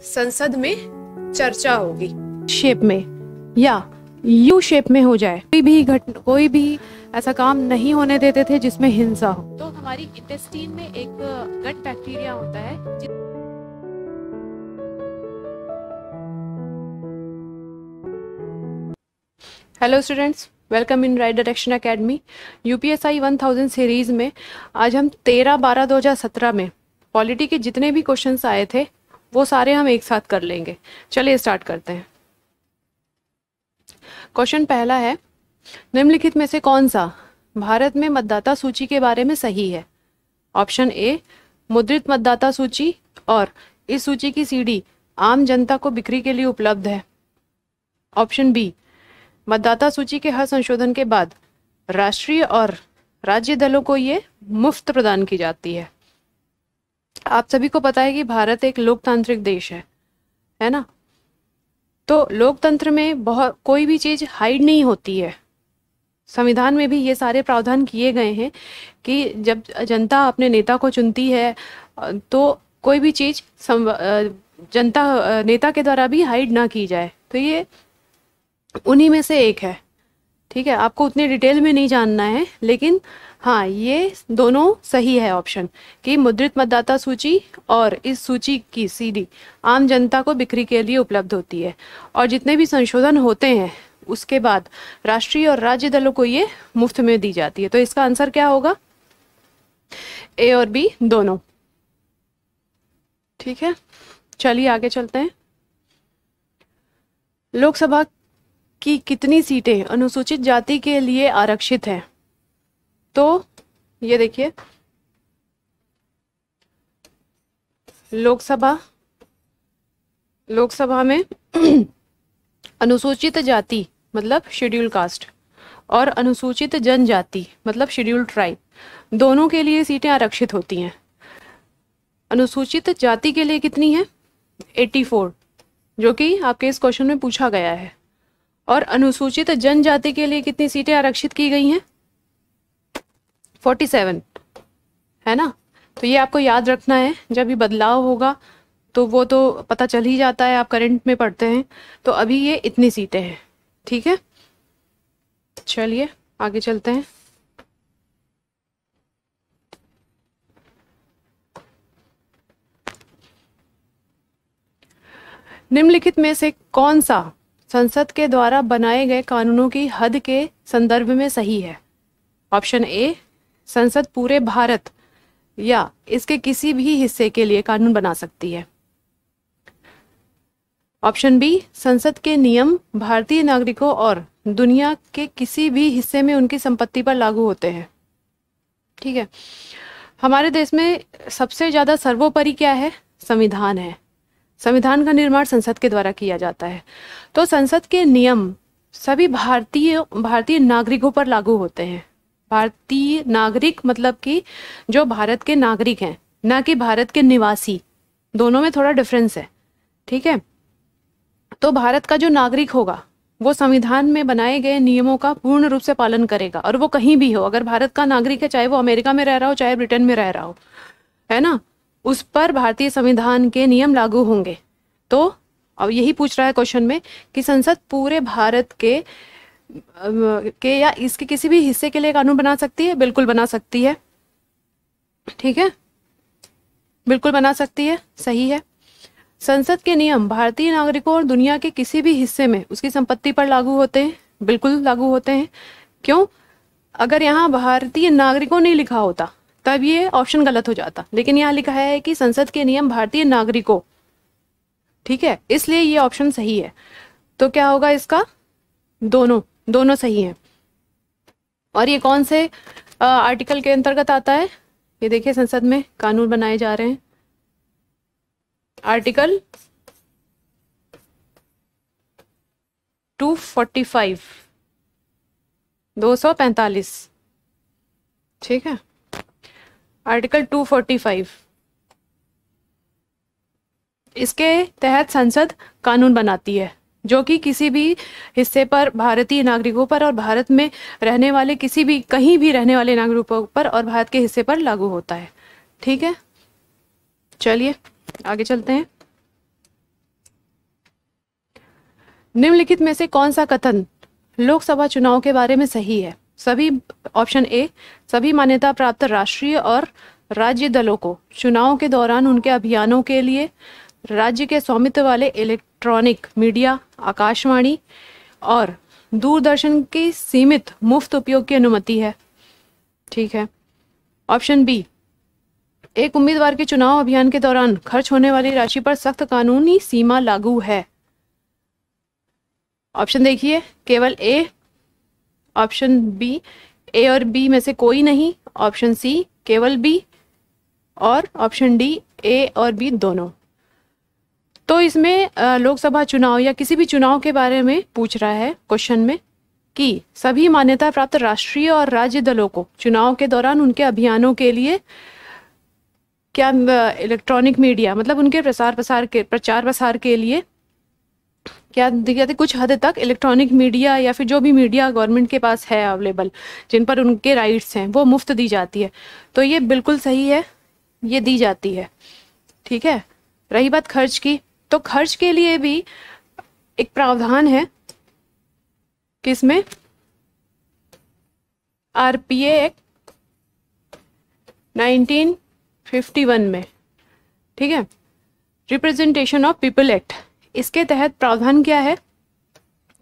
संसद में चर्चा होगी। शेप में या यू शेप में हो जाए। कोई भी ऐसा काम नहीं होने देते थे जिसमें हिंसा हो। तो हमारी इंटेस्टाइन में एक गट बैक्टीरिया होता है। Hello students, welcome in right direction academy. UPSI 1000 series में आज हम 13/12/2017 में पॉलिटी के जितने भी क्वेश्चंस आए थे वो सारे हम एक साथ कर लेंगे। चलिए स्टार्ट करते हैं। क्वेश्चन पहला है, निम्नलिखित में से कौन सा भारत में मतदाता सूची के बारे में सही है? ऑप्शन ए, मुद्रित मतदाता सूची और इस सूची की सीडी आम जनता को बिक्री के लिए उपलब्ध है। ऑप्शन बी, मतदाता सूची के हर संशोधन के बाद राष्ट्रीय और राज्य दलों को ये मुफ्त प्रदान की जाती है। आप सभी को पता है कि भारत एक लोकतांत्रिक देश है ना? तो लोकतंत्र में कोई भी चीज हाइड नहीं होती है। संविधान में भी ये सारे प्रावधान किए गए हैं कि जब जनता अपने नेता को चुनती है तो कोई भी चीज जनता नेता के द्वारा भी हाइड ना की जाए। तो ये उन्हीं में से एक है। ठीक है, आपको उतनी डिटेल में नहीं जानना है, लेकिन हाँ, ये दोनों सही है ऑप्शन कि मुद्रित मतदाता सूची और इस सूची की सीडी आम जनता को बिक्री के लिए उपलब्ध होती है और जितने भी संशोधन होते हैं उसके बाद राष्ट्रीय और राज्य दलों को ये मुफ्त में दी जाती है। तो इसका आंसर क्या होगा? ए और बी दोनों। ठीक है, चलिए आगे चलते हैं। लोकसभा की कितनी सीटें अनुसूचित जाति के लिए आरक्षित हैं? तो ये देखिए, लोकसभा में अनुसूचित जाति मतलब शेड्यूल कास्ट और अनुसूचित जनजाति मतलब शेड्यूल ट्राइब, दोनों के लिए सीटें आरक्षित होती हैं। अनुसूचित जाति के लिए कितनी है? 84, जो कि आपके इस क्वेश्चन में पूछा गया है। और अनुसूचित जनजाति के लिए कितनी सीटें आरक्षित की गई हैं? 47, है ना? तो ये आपको याद रखना है। जब भी बदलाव होगा तो वो तो पता चल ही जाता है, आप करंट में पढ़ते हैं। तो अभी ये इतनी सीटें हैं। ठीक है, चलिए आगे चलते हैं। निम्नलिखित में से कौन सा संसद के द्वारा बनाए गए कानूनों की हद के संदर्भ में सही है? ऑप्शन ए, संसद पूरे भारत या इसके किसी भी हिस्से के लिए कानून बना सकती है। ऑप्शन बी, संसद के नियम भारतीय नागरिकों और दुनिया के किसी भी हिस्से में उनकी संपत्ति पर लागू होते हैं। ठीक है, हमारे देश में सबसे ज्यादा सर्वोपरि क्या है? संविधान है। संविधान का निर्माण संसद के द्वारा किया जाता है। तो संसद के नियम सभी भारतीय नागरिकों पर लागू होते हैं। भारतीय नागरिक मतलब कि जो भारत के नागरिक हैं, ना कि भारत के निवासी। दोनों में थोड़ा डिफरेंस है। ठीक है, तो भारत का जो नागरिक होगा वो संविधान में बनाए गए नियमों का पूर्ण रूप से पालन करेगा, और वो कहीं भी हो। अगर भारत का नागरिक है, चाहे वो अमेरिका में रह रहा हो, चाहे ब्रिटेन में रह रहा हो, है ना, उस पर भारतीय संविधान के नियम लागू होंगे। तो अब यही पूछ रहा है क्वेश्चन में कि संसद पूरे भारत के या इसके किसी भी हिस्से के लिए कानून बना सकती है? बिल्कुल बना सकती है। ठीक है, बिल्कुल बना सकती है, सही है। संसद के नियम भारतीय नागरिकों और दुनिया के किसी भी हिस्से में उसकी संपत्ति पर लागू होते हैं? बिल्कुल लागू होते हैं। क्यों? अगर यहाँ भारतीय नागरिकों नहीं लिखा होता तब ये ऑप्शन गलत हो जाता, लेकिन यहाँ लिखा है कि संसद के नियम भारतीय नागरिकों। ठीक है, इसलिए ये ऑप्शन सही है। तो क्या होगा इसका? दोनों सही हैं। और ये कौन से आर्टिकल के अंतर्गत आता है? ये देखिए, संसद में कानून बनाए जा रहे हैं। आर्टिकल 245, 245। ठीक है, आर्टिकल 245, इसके तहत संसद कानून बनाती है जो कि किसी भी हिस्से पर भारतीय नागरिकों पर और भारत में रहने वाले कहीं भी रहने वाले नागरिकों पर और भारत के हिस्से पर लागू होता है। ठीक है, चलिए आगे चलते हैं। निम्नलिखित में से कौन सा कथन लोकसभा चुनाव के बारे में सही है? सभी, ऑप्शन ए, सभी मान्यता प्राप्त राष्ट्रीय और राज्य दलों को चुनाव के दौरान उनके अभियानों के लिए राज्य के स्वामित्व वाले इलेक्ट्रॉनिक मीडिया, आकाशवाणी और दूरदर्शन की सीमित मुफ्त उपयोग की अनुमति है। ठीक है। ऑप्शन बी, एक उम्मीदवार के चुनाव अभियान के दौरान खर्च होने वाली राशि पर सख्त कानूनी सीमा लागू है। ऑप्शन देखिए, केवल ए, ऑप्शन बी, ए और बी में से कोई नहीं, ऑप्शन सी केवल बी, और ऑप्शन डी ए और बी दोनों। तो इसमें लोकसभा चुनाव या किसी भी चुनाव के बारे में पूछ रहा है क्वेश्चन में कि सभी मान्यता प्राप्त राष्ट्रीय और राज्य दलों को चुनाव के दौरान उनके अभियानों के लिए क्या इलेक्ट्रॉनिक मीडिया, मतलब उनके प्रचार प्रसार के लिए क्या कहते, कुछ हद तक इलेक्ट्रॉनिक मीडिया या फिर जो भी मीडिया गवर्नमेंट के पास है अवेलेबल, जिन पर उनके राइट्स हैं, वो मुफ्त दी जाती है। तो ये बिल्कुल सही है, ये दी जाती है। ठीक है। रही बात खर्च की, तो खर्च के लिए भी एक प्रावधान है किसमें, आरपीए एक्ट 1951 में। ठीक है। रिप्रेजेंटेशन ऑफ पीपल एक्ट, इसके तहत प्रावधान क्या है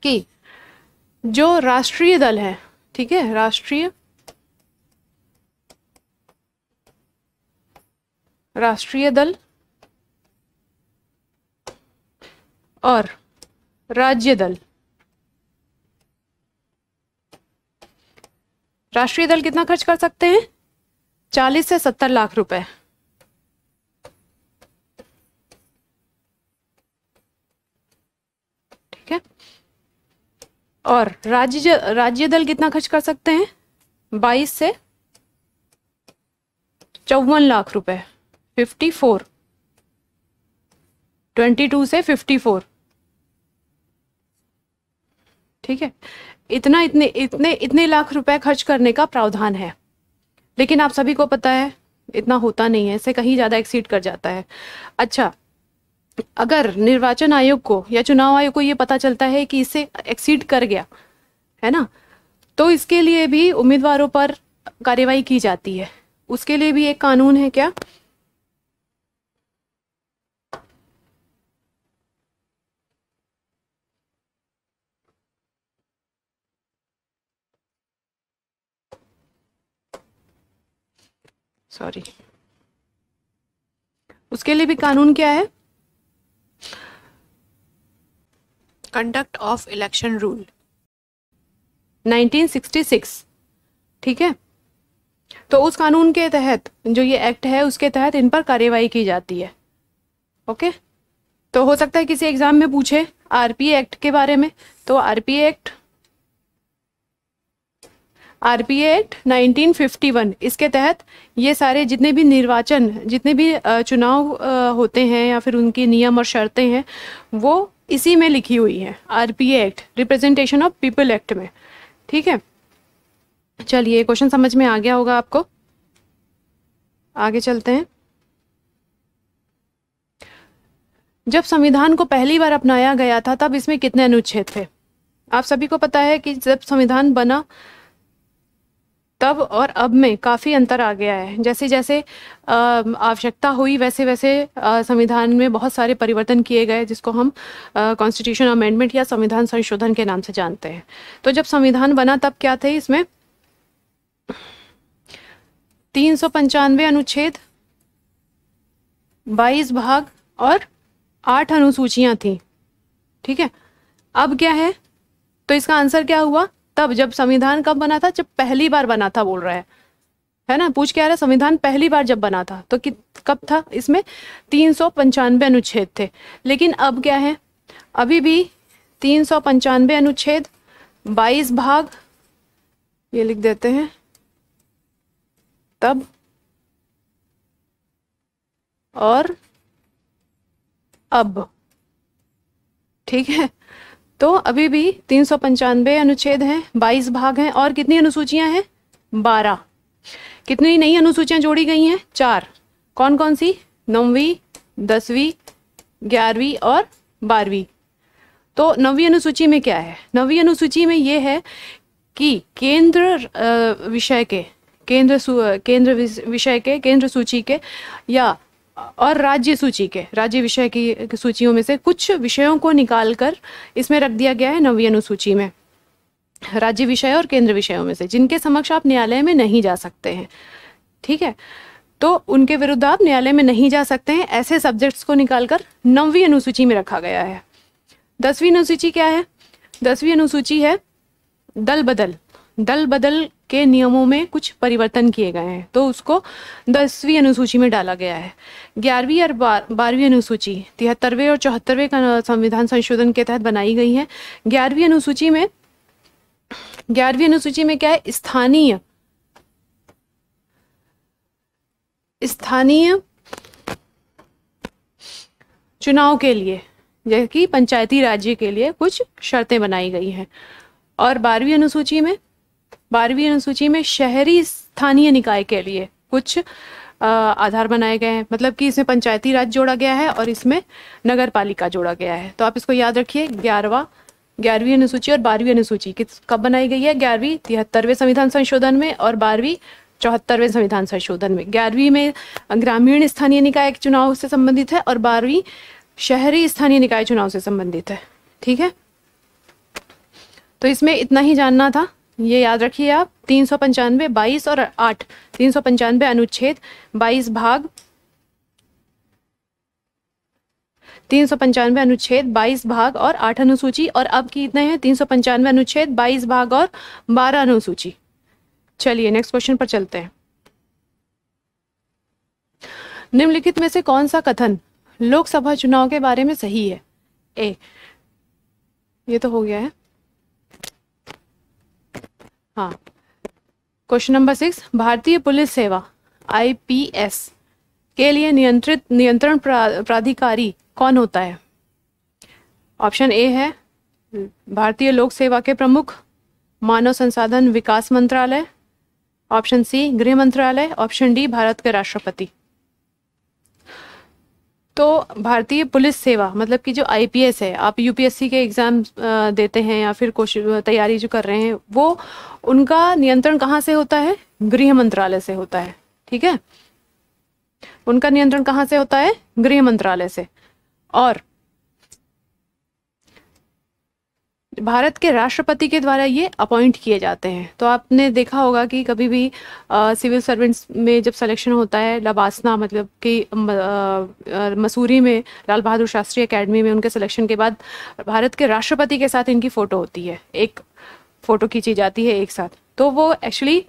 कि जो राष्ट्रीय दल है, ठीक है, राष्ट्रीय दल और राज्य दल, राष्ट्रीय दल कितना खर्च कर सकते हैं? 40 से 70 लाख रुपए। ठीक है। और राज्य दल कितना खर्च कर सकते हैं? 22 से 54 लाख रुपए, 54, 22 से 54। ठीक है। इतने लाख रुपए खर्च करने का प्रावधान है, लेकिन आप सभी को पता है इतना होता नहीं है, इससे कहीं ज्यादा एक्सीड कर जाता है। अच्छा, अगर निर्वाचन आयोग को या चुनाव आयोग को ये पता चलता है कि इससे एक्सीड कर गया है ना, तो इसके लिए भी उम्मीदवारों पर कार्रवाई की जाती है। उसके लिए भी एक कानून है, क्या? सॉरी, उसके लिए भी कानून क्या है? Conduct of election rule 1966। ठीक है। तो उस कानून के तहत, जो ये एक्ट है, उसके तहत इन पर कार्यवाही की जाती है। ओके। तो हो सकता है किसी एग्जाम में पूछे आरपीए एक्ट के बारे में, तो आरपीए एक्ट 1951, इसके तहत ये सारे जितने भी चुनाव होते हैं या फिर उनके नियम और शर्तें हैं, वो इसी में लिखी हुई है, RPA act, representation of people act में। ठीक है। चलिए, क्वेश्चन समझ में आ गया होगा आपको। आगे चलते हैं। जब संविधान को पहली बार अपनाया गया था, तब इसमें कितने अनुच्छेद थे? आप सभी को पता है कि जब संविधान बना तब और अब में काफ़ी अंतर आ गया है। जैसे जैसे आवश्यकता हुई, वैसे वैसे संविधान में बहुत सारे परिवर्तन किए गए, जिसको हम कॉन्स्टिट्यूशन अमेंडमेंट या संविधान संशोधन के नाम से जानते हैं। तो जब संविधान बना तब क्या थे इसमें? 395 अनुच्छेद, 22 भाग और 8 अनुसूचियां थी। ठीक है। अब क्या है? तो इसका आंसर क्या हुआ? तब जब संविधान कब बना था? जब पहली बार बना था, बोल रहा है ना, पूछ क्या रहा है? संविधान पहली बार जब बना था तो कब था? इसमें 395 अनुच्छेद थे। लेकिन अब क्या है? अभी भी 395 अनुच्छेद, 22 भाग, ये लिख देते हैं, तब और अब। ठीक है। तो अभी भी 395 अनुच्छेद हैं, 22 भाग हैं, और कितनी अनुसूचियां हैं? 12। कितनी नई अनुसूचियां जोड़ी गई हैं? 4। कौन कौन सी? 9वीं, 10वीं, 11वीं और 12वीं। तो 9वीं अनुसूची में क्या है? 9वीं अनुसूची में ये है कि केंद्र विषय के, केंद्र विषय के, केंद्र सूची के या और राज्य सूची के, राज्य विषय की सूचियों में से कुछ विषयों को निकालकर इसमें रख दिया गया है 9वीं अनुसूची में, राज्य विषय और केंद्र विषयों में से, जिनके समक्ष आप न्यायालय में नहीं जा सकते हैं। ठीक है, तो उनके विरुद्ध आप न्यायालय में नहीं जा सकते हैं, ऐसे सब्जेक्ट्स को निकालकर 9वीं अनुसूची में रखा गया है। 10वीं अनुसूची क्या है? 10वीं अनुसूची है दल बदल। दल बदल के नियमों में कुछ परिवर्तन किए गए हैं, तो उसको 10वीं अनुसूची में डाला गया है। 11वीं और 12वीं अनुसूची 73वें और 74वें का संविधान संशोधन के तहत बनाई गई है। 11वीं अनुसूची में क्या है? स्थानीय चुनाव के लिए, जैसे कि पंचायती राज्य के लिए कुछ शर्तें बनाई गई हैं। और 12वीं अनुसूची में शहरी स्थानीय निकाय के लिए कुछ आधार बनाए गए हैं, मतलब कि इसमें पंचायती राज जोड़ा गया है और इसमें नगर पालिका जोड़ा गया है। तो आप इसको याद रखिए, 11वीं अनुसूची और 12वीं अनुसूची कब बनाई गई है? 11वीं 73वें संविधान संशोधन में और 12वीं 74वें संविधान संशोधन में। 11वीं में ग्रामीण स्थानीय निकाय के चुनाव से संबंधित है और 12वीं शहरी स्थानीय निकाय चुनाव से संबंधित है। ठीक है, तो इसमें इतना ही जानना था, ये याद रखिए आप। 395, 22 और 8, 395 अनुच्छेद 22 भाग 395 अनुच्छेद 22 भाग और 8 अनुसूची, और अब कितने हैं? 395 अनुच्छेद 22 भाग और 12 अनुसूची। चलिए नेक्स्ट क्वेश्चन पर चलते हैं। निम्नलिखित में से कौन सा कथन लोकसभा चुनाव के बारे में सही है? ए, ये तो हो गया है। हाँ, क्वेश्चन नंबर 6, भारतीय पुलिस सेवा IPS के लिए नियंत्रण प्राधिकारी कौन होता है? ऑप्शन ए है भारतीय लोक सेवा के प्रमुख, मानव संसाधन विकास मंत्रालय, ऑप्शन सी गृह मंत्रालय, ऑप्शन डी भारत के राष्ट्रपति। तो भारतीय पुलिस सेवा मतलब कि जो IPS है, आप UPSC के एग्जाम देते हैं या फिर तैयारी जो कर रहे हैं, वो उनका नियंत्रण कहाँ से होता है? गृह मंत्रालय से होता है। ठीक है, उनका नियंत्रण कहाँ से होता है? गृह मंत्रालय से। और भारत के राष्ट्रपति के द्वारा ये अपॉइंट किए जाते हैं। तो आपने देखा होगा कि कभी भी सिविल सर्वेंट्स में जब सिलेक्शन होता है, लबासना मतलब कि मसूरी में लाल बहादुर शास्त्री एकेडमी में उनके सिलेक्शन के बाद भारत के राष्ट्रपति के साथ इनकी फ़ोटो होती है, एक फ़ोटो खींची जाती है एक साथ। तो वो एक्चुअली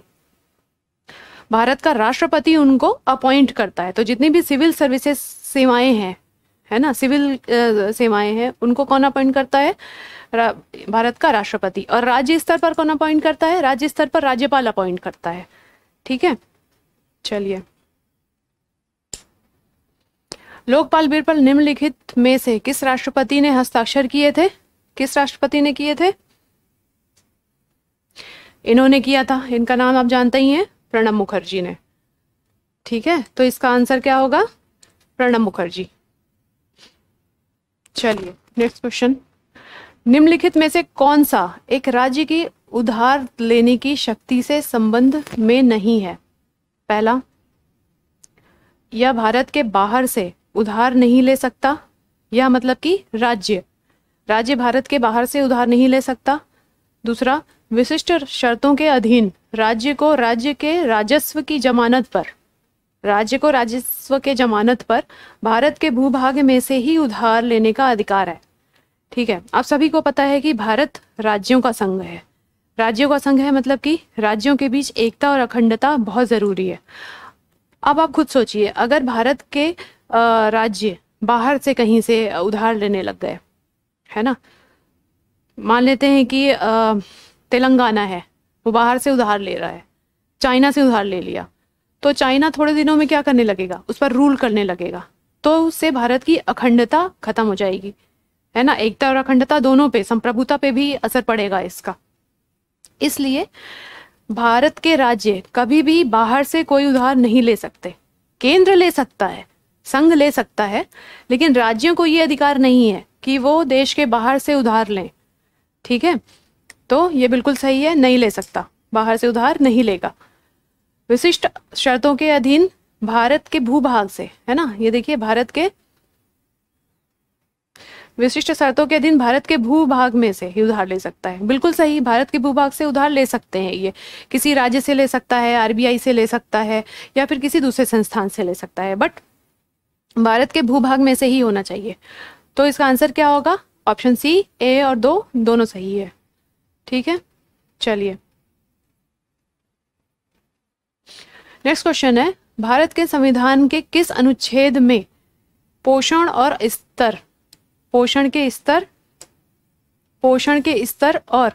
भारत का राष्ट्रपति उनको अपॉइंट करता है। तो जितनी भी सिविल सर्विसेज सेवाएं हैं, है ना, सिविल सेवाएं हैं, उनको कौन अपॉइंट करता है? भारत का राष्ट्रपति। और राज्य स्तर पर कौन अपॉइंट करता है? राज्य स्तर पर राज्यपाल अपॉइंट करता है। ठीक है, चलिए, लोकपाल बिल पर निम्नलिखित में से किस राष्ट्रपति ने हस्ताक्षर किए थे? किस राष्ट्रपति ने किए थे? इन्होंने किया था, इनका नाम आप जानते ही हैं, प्रणब मुखर्जी ने। ठीक है, तो इसका आंसर क्या होगा? प्रणब मुखर्जी। चलिए नेक्स्ट क्वेश्चन, निम्नलिखित में से कौन सा एक राज्य की उधार लेने की शक्ति से संबंध में नहीं है? पहला, यह भारत के बाहर से उधार नहीं ले सकता, यह मतलब कि राज्य भारत के बाहर से उधार नहीं ले सकता। दूसरा, विशिष्ट शर्तों के अधीन राज्य को राज्य के राजस्व की जमानत पर भारत के भूभाग में से ही उधार लेने का अधिकार है। ठीक है, आप सभी को पता है कि भारत राज्यों का संघ है। राज्यों का संघ है मतलब कि राज्यों के बीच एकता और अखंडता बहुत ज़रूरी है। अब आप खुद सोचिए, अगर भारत के राज्य बाहर से कहीं से उधार लेने लग गए, है ना, मान लेते हैं कि तेलंगाना है, वो बाहर से उधार ले रहा है, चाइना से उधार ले लिया, तो चाइना थोड़े दिनों में क्या करने लगेगा? उस पर रूल करने लगेगा। तो उससे भारत की अखंडता खत्म हो जाएगी, है ना, एकता और अखंडता दोनों पे, संप्रभुता पे भी असर पड़ेगा इसका। इसलिए भारत के राज्य कभी भी बाहर से कोई उधार नहीं ले सकते। केंद्र ले सकता है, संघ ले सकता है, लेकिन राज्यों को ये अधिकार नहीं है कि वो देश के बाहर से उधार लें। ठीक है, तो ये बिल्कुल सही है, नहीं ले सकता, बाहर से उधार नहीं लेगा। विशिष्ट शर्तों के अधीन भारत के भूभाग से, है ना, ये देखिए, भारत के विशिष्ट शर्तों के अधीन भारत के भूभाग में से ही उधार ले सकता है। बिल्कुल सही, भारत के भूभाग से उधार ले सकते हैं। ये किसी राज्य से ले सकता है, आरबीआई से ले सकता है, या फिर किसी दूसरे संस्थान से ले सकता है, बट भारत के भूभाग में से ही होना चाहिए। तो इसका आंसर क्या होगा? ऑप्शन सी, ए और दो दोनों सही है। ठीक है, चलिए नेक्स्ट क्वेश्चन है, भारत के संविधान के किस अनुच्छेद में पोषण के स्तर और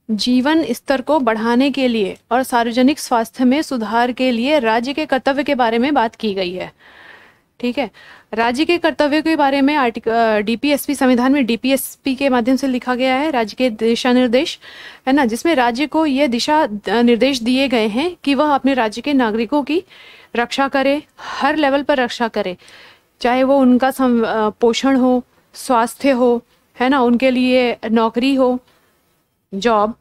जीवन स्तर को बढ़ाने के लिए और सार्वजनिक स्वास्थ्य में सुधार के लिए राज्य के कर्तव्य के बारे में बात की गई है? ठीक है, राज्य के कर्तव्य के बारे में डीपीएसपी, संविधान में डीपीएसपी के माध्यम से लिखा गया है, राज्य के दिशा निर्देश, है ना, जिसमें राज्य को ये दिशा निर्देश दिए गए हैं कि वह अपने राज्य के नागरिकों की रक्षा करे, हर लेवल पर रक्षा करे, चाहे वो उनका पोषण हो, स्वास्थ्य हो, है ना, उनके लिए नौकरी हो, जॉब,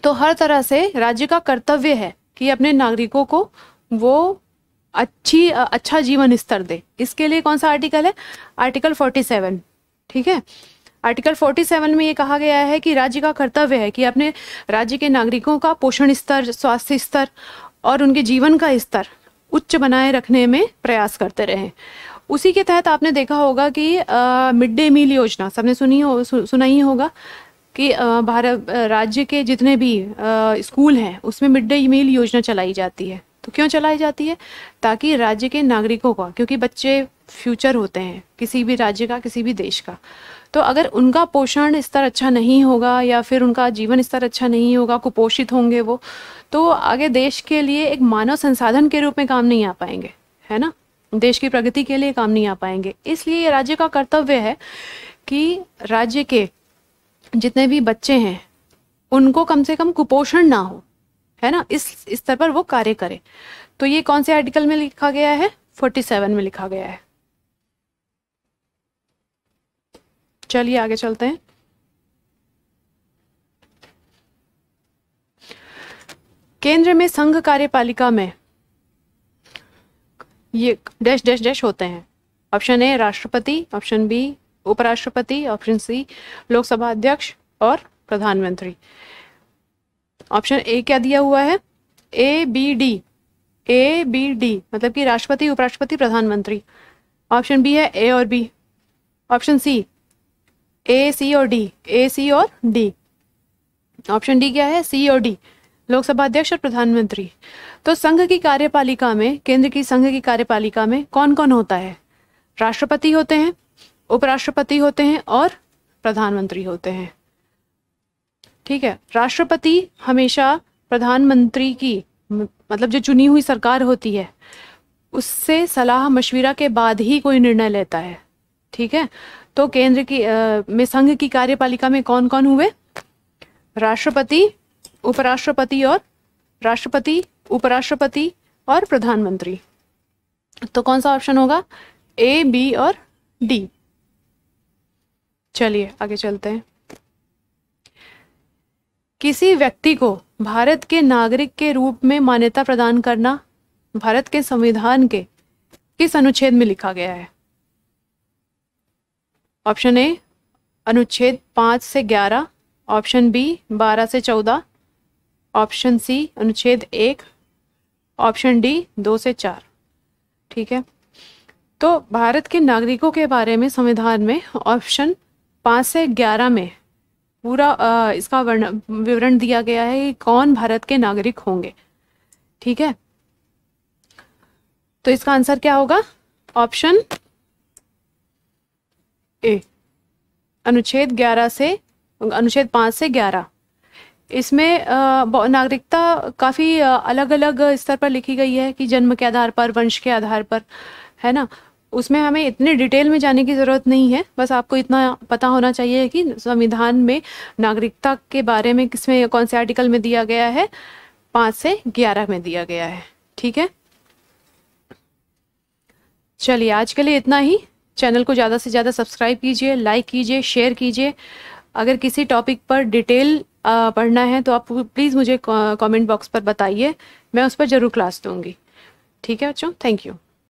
तो हर तरह से राज्य का कर्तव्य है कि अपने नागरिकों को वो अच्छा जीवन स्तर दे। इसके लिए कौन सा आर्टिकल है? आर्टिकल 47। ठीक है, आर्टिकल 47 में ये कहा गया है कि राज्य का कर्तव्य है कि अपने राज्य के नागरिकों का पोषण स्तर, स्वास्थ्य स्तर और उनके जीवन का स्तर उच्च बनाए रखने में प्रयास करते रहें। उसी के तहत आपने देखा होगा कि मिड डे मील योजना सबने सुना ही होगा कि भारत राज्य के जितने भी स्कूल हैं उसमें मिड डे मील योजना चलाई जाती है। तो क्यों चलाई जाती है? ताकि राज्य के नागरिकों का, क्योंकि बच्चे फ्यूचर होते हैं किसी भी राज्य का, किसी भी देश का, तो अगर उनका पोषण स्तर अच्छा नहीं होगा या फिर उनका जीवन स्तर अच्छा नहीं होगा, कुपोषित होंगे वो, तो आगे देश के लिए एक मानव संसाधन के रूप में काम नहीं आ पाएंगे, है ना, देश की प्रगति के लिए काम नहीं आ पाएंगे। इसलिए ये राज्य का कर्तव्य है कि राज्य के जितने भी बच्चे हैं उनको कम से कम कुपोषण ना हो, है ना, इस स्तर पर वो कार्य करे। तो ये कौन से आर्टिकल में लिखा गया है? 47 में लिखा गया है। चलिए आगे चलते हैं। केंद्र में संघ कार्यपालिका में ये डैश डैश डैश होते हैं। ऑप्शन ए राष्ट्रपति, ऑप्शन बी उपराष्ट्रपति, ऑप्शन सी लोकसभा अध्यक्ष और प्रधानमंत्री। ऑप्शन ए क्या दिया हुआ है? A B D, A B D मतलब कि राष्ट्रपति, उपराष्ट्रपति, प्रधानमंत्री। ऑप्शन बी है ए और बी। ऑप्शन सी ए, सी और डी, ए, सी और डी। ऑप्शन डी क्या है? सी और डी, लोकसभा अध्यक्ष और प्रधानमंत्री। तो संघ की कार्यपालिका में, केंद्र की संघ की कार्यपालिका में कौन कौन होता है? राष्ट्रपति होते हैं, उपराष्ट्रपति होते हैं और प्रधानमंत्री होते हैं। ठीक है, राष्ट्रपति हमेशा प्रधानमंत्री की, मतलब जो चुनी हुई सरकार होती है, उससे सलाह मशविरा के बाद ही कोई निर्णय लेता है। ठीक है, तो केंद्र की में संघ की कार्यपालिका में कौन कौन हुए? राष्ट्रपति, उपराष्ट्रपति और राष्ट्रपति, उपराष्ट्रपति और प्रधानमंत्री। तो कौन सा ऑप्शन होगा? ए, बी और डी। चलिए आगे चलते हैं। किसी व्यक्ति को भारत के नागरिक के रूप में मान्यता प्रदान करना भारत के संविधान के किस अनुच्छेद में लिखा गया है? ऑप्शन ए अनुच्छेद 5 से 11, ऑप्शन बी 12 से 14, ऑप्शन सी अनुच्छेद 1, ऑप्शन डी 2 से 4। ठीक है, तो भारत के नागरिकों के बारे में संविधान में ऑप्शन 5 से 11 में पूरा इसका विवरण दिया गया है कि कौन भारत के नागरिक होंगे। ठीक है, तो इसका आंसर क्या होगा? ऑप्शन ए, अनुच्छेद 5 से 11। इसमें नागरिकता काफ़ी अलग अलग स्तर पर लिखी गई है कि जन्म के आधार पर, वंश के आधार पर, है ना। उसमें हमें इतने डिटेल में जाने की ज़रूरत नहीं है, बस आपको इतना पता होना चाहिए कि संविधान में नागरिकता के बारे में किसमें, कौन से आर्टिकल में दिया गया है? 5 से 11 में दिया गया है। ठीक है, चलिए आज के लिए इतना ही। चैनल को ज़्यादा से ज़्यादा सब्सक्राइब कीजिए, लाइक कीजिए, शेयर कीजिए। अगर किसी टॉपिक पर डिटेल पढ़ना है तो आप प्लीज़ मुझे कमेंट बॉक्स पर बताइए, मैं उस पर ज़रूर क्लास दूंगी। ठीक है बच्चों, थैंक यू।